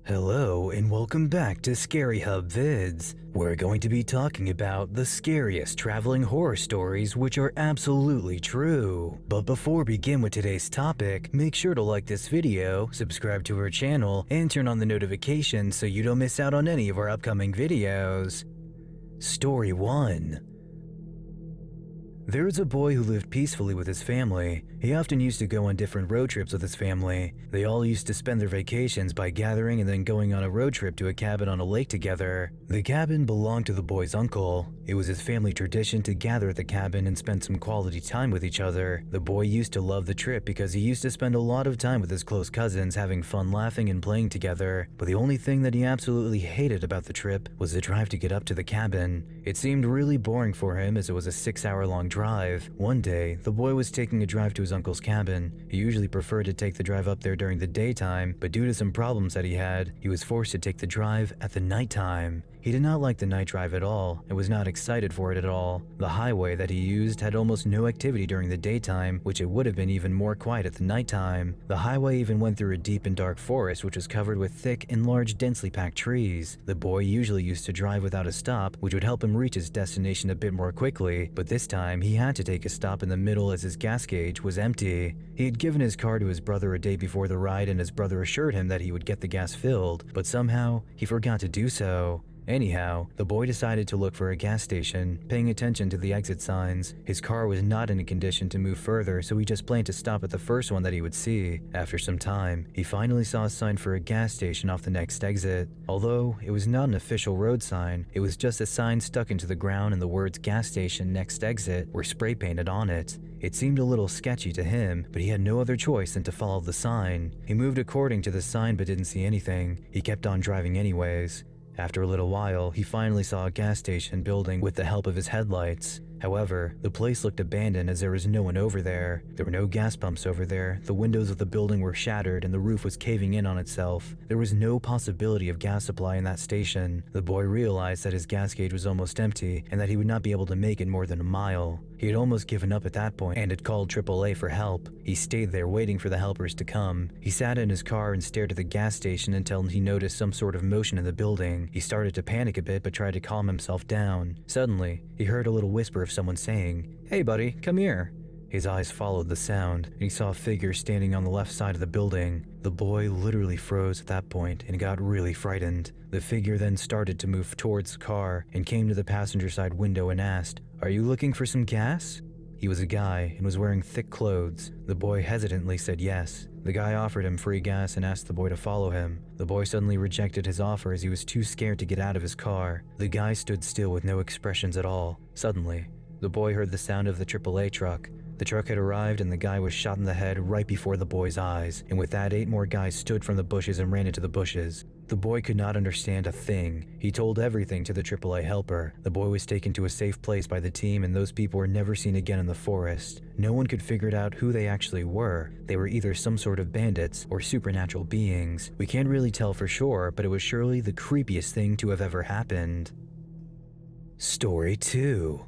Hello and welcome back to Scaryhubvids. We're going to be talking about the scariest traveling horror stories which are absolutely true. But before we begin with today's topic, make sure to like this video, subscribe to our channel, and turn on the notifications so you don't miss out on any of our upcoming videos. Story 1. There was a boy who lived peacefully with his family. He often used to go on different road trips with his family. They all used to spend their vacations by gathering and then going on a road trip to a cabin on a lake together. The cabin belonged to the boy's uncle. It was his family tradition to gather at the cabin and spend some quality time with each other. The boy used to love the trip because he used to spend a lot of time with his close cousins, having fun laughing and playing together. But the only thing that he absolutely hated about the trip was the drive to get up to the cabin. It seemed really boring for him as it was a 6-hour-long drive. One day, the boy was taking a drive to his uncle's cabin. He usually preferred to take the drive up there during the daytime, but due to some problems that he had, he was forced to take the drive at the nighttime. He did not like the night drive at all and was not excited for it at all. The highway that he used had almost no activity during the daytime, which it would have been even more quiet at the nighttime. The highway even went through a deep and dark forest which was covered with thick and large densely packed trees. The boy usually used to drive without a stop, which would help him reach his destination a bit more quickly, but this time he had to take a stop in the middle as his gas gauge was empty. He had given his car to his brother a day before the ride and his brother assured him that he would get the gas filled, but somehow he forgot to do so. Anyhow, the boy decided to look for a gas station, paying attention to the exit signs. His car was not in a condition to move further, so he just planned to stop at the first one that he would see. After some time, he finally saw a sign for a gas station off the next exit. Although it was not an official road sign, it was just a sign stuck into the ground and the words "gas station next exit" were spray painted on it. It seemed a little sketchy to him, but he had no other choice than to follow the sign. He moved according to the sign but didn't see anything. He kept on driving anyways. After a little while, he finally saw a gas station building with the help of his headlights. However, the place looked abandoned as there was no one over there. There were no gas pumps over there, the windows of the building were shattered and the roof was caving in on itself. There was no possibility of gas supply in that station. The boy realized that his gas gauge was almost empty and that he would not be able to make it more than a mile. He had almost given up at that point and had called AAA for help. He stayed there waiting for the helpers to come. He sat in his car and stared at the gas station until he noticed some sort of motion in the building. He started to panic a bit but tried to calm himself down. Suddenly, he heard a little whisper of someone saying, "Hey buddy, come here." His eyes followed the sound, and he saw a figure standing on the left side of the building. The boy literally froze at that point and got really frightened. The figure then started to move towards the car and came to the passenger side window and asked, "Are you looking for some gas?" He was a guy and was wearing thick clothes. The boy hesitantly said yes. The guy offered him free gas and asked the boy to follow him. The boy suddenly rejected his offer as he was too scared to get out of his car. The guy stood still with no expressions at all. Suddenly, the boy heard the sound of the AAA truck. The truck had arrived and the guy was shot in the head right before the boy's eyes, and with that 8 more guys stood from the bushes and ran into the bushes. The boy could not understand a thing. He told everything to the AAA helper. The boy was taken to a safe place by the team and those people were never seen again in the forest. No one could figure out who they actually were. They were either some sort of bandits or supernatural beings. We can't really tell for sure, but it was surely the creepiest thing to have ever happened. Story 2.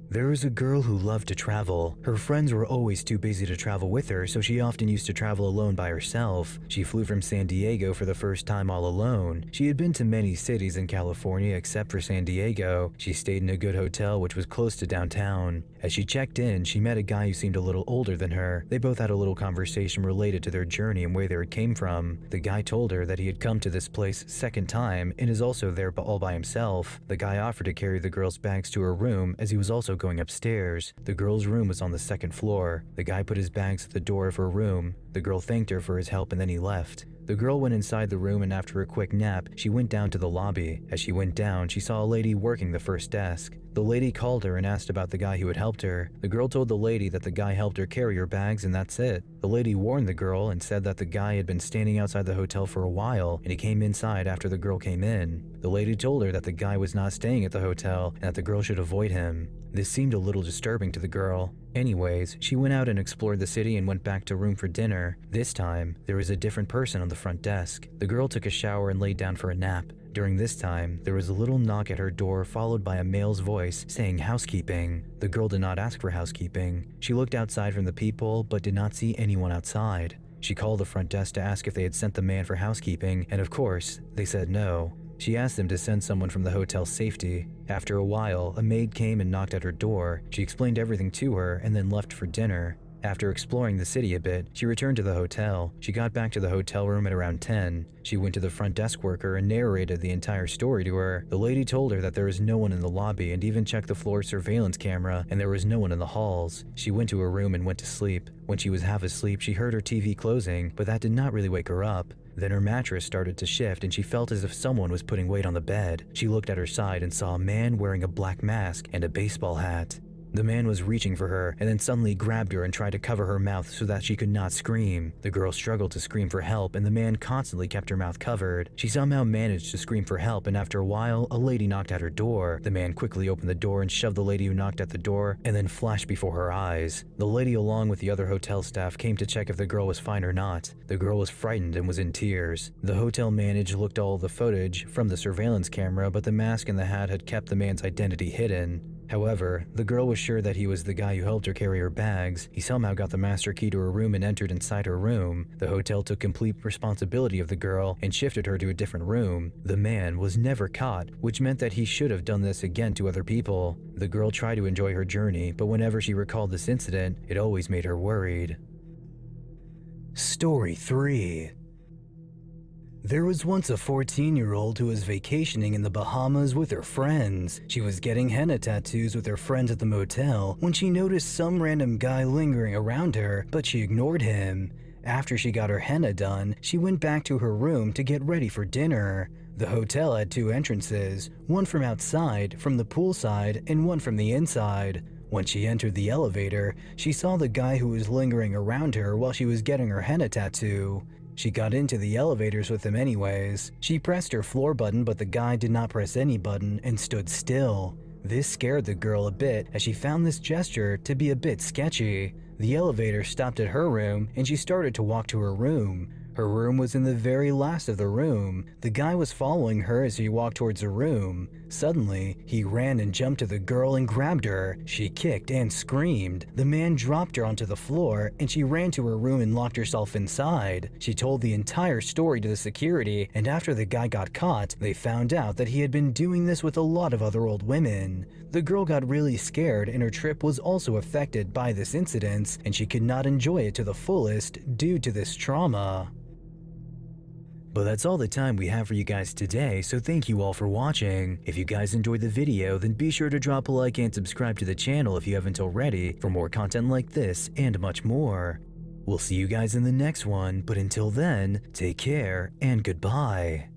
There was a girl who loved to travel. Her friends were always too busy to travel with her, so she often used to travel alone by herself. She flew from San Diego for the first time all alone. She had been to many cities in California except for San Diego. She stayed in a good hotel which was close to downtown. As she checked in, she met a guy who seemed a little older than her. They both had a little conversation related to their journey and where they came from. The guy told her that he had come to this place second time and is also there all by himself. The guy offered to carry the girl's bags to her room as he was also going upstairs. The girl's room was on the second floor. The guy put his bags at the door of her room. The girl thanked her for his help and then he left. The girl went inside the room and after a quick nap, she went down to the lobby. As she went down, she saw a lady working the first desk. The lady called her and asked about the guy who had helped her. The girl told the lady that the guy helped her carry her bags and that's it. The lady warned the girl and said that the guy had been standing outside the hotel for a while and he came inside after the girl came in. The lady told her that the guy was not staying at the hotel and that the girl should avoid him. This seemed a little disturbing to the girl. Anyways, she went out and explored the city and went back to room for dinner. This time, there was a different person on the front desk. The girl took a shower and laid down for a nap. During this time, there was a little knock at her door followed by a male's voice saying housekeeping. The girl did not ask for housekeeping. She looked outside from the peephole but did not see anyone outside. She called the front desk to ask if they had sent the man for housekeeping, and of course, they said no. She asked them to send someone from the hotel's safety. After a while, a maid came and knocked at her door. She explained everything to her and then left for dinner. After exploring the city a bit, she returned to the hotel. She got back to the hotel room at around 10. She went to the front desk worker and narrated the entire story to her. The lady told her that there was no one in the lobby and even checked the floor surveillance camera, and there was no one in the halls. She went to her room and went to sleep. When she was half asleep, she heard her TV closing, but that did not really wake her up. Then her mattress started to shift and she felt as if someone was putting weight on the bed. She looked at her side and saw a man wearing a black mask and a baseball hat. The man was reaching for her and then suddenly grabbed her and tried to cover her mouth so that she could not scream. The girl struggled to scream for help and the man constantly kept her mouth covered. She somehow managed to scream for help, and after a while, a lady knocked at her door. The man quickly opened the door and shoved the lady who knocked at the door and then flashed before her eyes. The lady, along with the other hotel staff, came to check if the girl was fine or not. The girl was frightened and was in tears. The hotel manager looked all the footage from the surveillance camera, but the mask and the hat had kept the man's identity hidden. However, the girl was sure that he was the guy who helped her carry her bags. He somehow got the master key to her room and entered inside her room. The hotel took complete responsibility of the girl and shifted her to a different room. The man was never caught, which meant that he should have done this again to other people. The girl tried to enjoy her journey, but whenever she recalled this incident, it always made her worried. Story 3. There was once a 14-year-old who was vacationing in the Bahamas with her friends. She was getting henna tattoos with her friends at the motel when she noticed some random guy lingering around her, but she ignored him. After she got her henna done, she went back to her room to get ready for dinner. The hotel had 2 entrances, one from outside, from the pool side, and one from the inside. When she entered the elevator, she saw the guy who was lingering around her while she was getting her henna tattoo. She got into the elevators with him anyways. She pressed her floor button, but the guy did not press any button and stood still. This scared the girl a bit as she found this gesture to be a bit sketchy. The elevator stopped at her room and she started to walk to her room. Her room was in the very last of the room. The guy was following her as she walked towards her room. Suddenly, he ran and jumped to the girl and grabbed her. She kicked and screamed. The man dropped her onto the floor and she ran to her room and locked herself inside. She told the entire story to the security, and after the guy got caught, they found out that he had been doing this with a lot of other old women. The girl got really scared and her trip was also affected by this incident, and she could not enjoy it to the fullest due to this trauma. But that's all the time we have for you guys today, so thank you all for watching. If you guys enjoyed the video, then be sure to drop a like and subscribe to the channel if you haven't already for more content like this and much more. We'll see you guys in the next one, but until then, take care and goodbye.